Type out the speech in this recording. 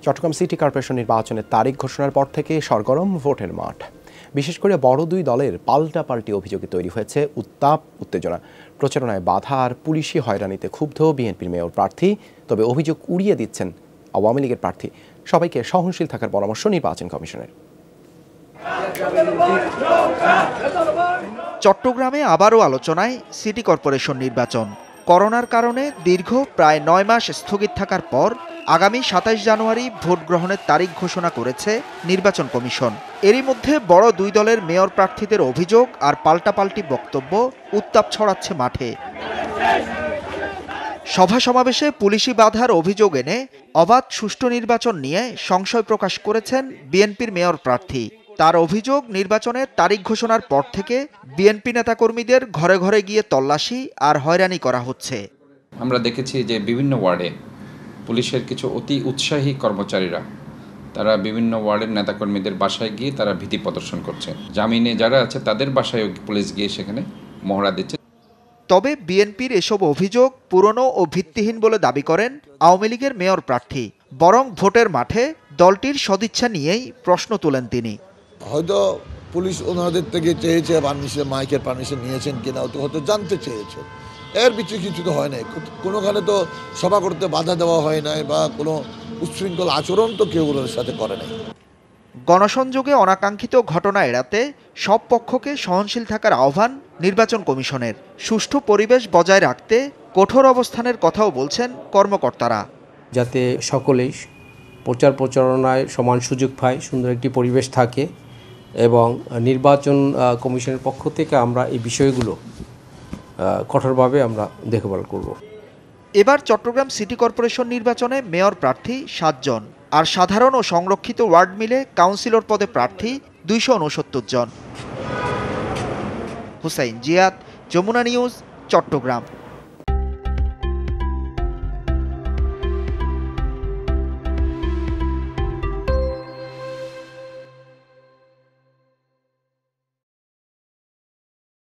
Chittagong city corporation নির্বাচনের তারিখ ঘোষণার পর থেকে সরগরম ভোটের মাঠ। বিশেষ করে বড় দুই দলের পাল্টাপাল্টি অভিযোগে তৈরি হয়েছে উত্তাপ উত্তেজনা। প্রচারণায় বাধা আর পুলিশি হয়রানিতে ক্ষুব্ধ বিএনপির মেয়র প্রার্থী, তবে অভিযোগ উড়িয়ে দিচ্ছেন আওয়ামী লীগের প্রার্থী। সবাইকে সহনশীল থাকার পরামর্শ নির্বাচন কমিশনের। চট্টগ্রামে আবারও আলোচনায় সিটি কর্পোরেশন নির্বাচন। করোনার কারণে দীর্ঘ প্রায় ৯ মাস স্থগিত থাকার পর আগামী ২৭ জানুয়ারি ভোট গ্রহণের তারিখ ঘোষণা করেছে নির্বাচন কমিশন। এরই মধ্যে বড় দুই দলের মেয়র প্রার্থীদের অভিযোগ আর পাল্টাপাল্টি বক্তব্য উত্তাপ ছড়াচ্ছে মাঠে। সভা সমাবেশে পুলিশি বাধার অভিযোগ এনে অবাধ সুষ্ঠু নির্বাচন নিয়ে সংশয় প্রকাশ করেছেন বিএনপির মেয়র প্রার্থী। তার অভিযোগ, নির্বাচনের তারিখ ঘোষণার পর থেকে বিএনপি নেতাকর্মীদের ঘরে ঘরে গিয়ে তল্লাশি আর হয়রানি করা হচ্ছে। আমরা দেখেছি যে বিভিন্ন ওয়ার্ডে পুলিশের কিছু অতি উৎসাহী কর্মচারীরা তারা বিভিন্ন ওয়ার্ডের নেতাকর্মীদের বাসায় গিয়ে তারা ভীতি প্রদর্শন করছে। জামিনে যারা আছে তাদের বাসায় পুলিশ গিয়ে সেখানে মহড়া দিচ্ছে। তবে বিএনপির এসব অভিযোগ পুরনো ও ভিত্তিহীন বলে দাবি করেন আওয়ামী লীগের মেয়র প্রার্থী। বরং ভোটের মাঠে দলটির সদিচ্ছা নিয়েই প্রশ্ন তোলেন তিনি। হয়তো পুলিশ ওনাদের থেকে চেয়েছে পারমিশন, মাইকের পারমিশন নিয়েছেন কিনা তো হয়তো জানতে চেয়েছে। এর কিছু তো হয় নাই, কোনোখানে তো সভা করতে বাধা দেওয়া হয় নাই বা কোনো উচ্ছৃঙ্খল আচরণ তো কেউ ওদের সাথে করে নাই। গণসংযোগে অনাকাঙ্ক্ষিত ঘটনা এড়াতে সব পক্ষকে সহনশীল থাকার আহ্বান নির্বাচন কমিশনের। সুষ্ঠু পরিবেশ বজায় রাখতে কঠোর অবস্থানের কথাও বলছেন কর্মকর্তারা। যাতে সকলেই প্রচারণায় সমান সুযোগ পায়, সুন্দর একটি পরিবেশ থাকে, এবং নির্বাচন কমিশনের পক্ষ থেকে আমরা এই বিষয়গুলো কঠোরভাবে আমরা দেখভাল করব। এবার চট্টগ্রাম সিটি কর্পোরেশন নির্বাচনে মেয়র প্রার্থী ৭ জন, আর সাধারণ ও সংরক্ষিত ওয়ার্ড মিলে কাউন্সিলর পদে প্রার্থী ২৬৯ জন। হুসাইন জিয়াদ, যমুনা নিউজ, চট্টগ্রাম।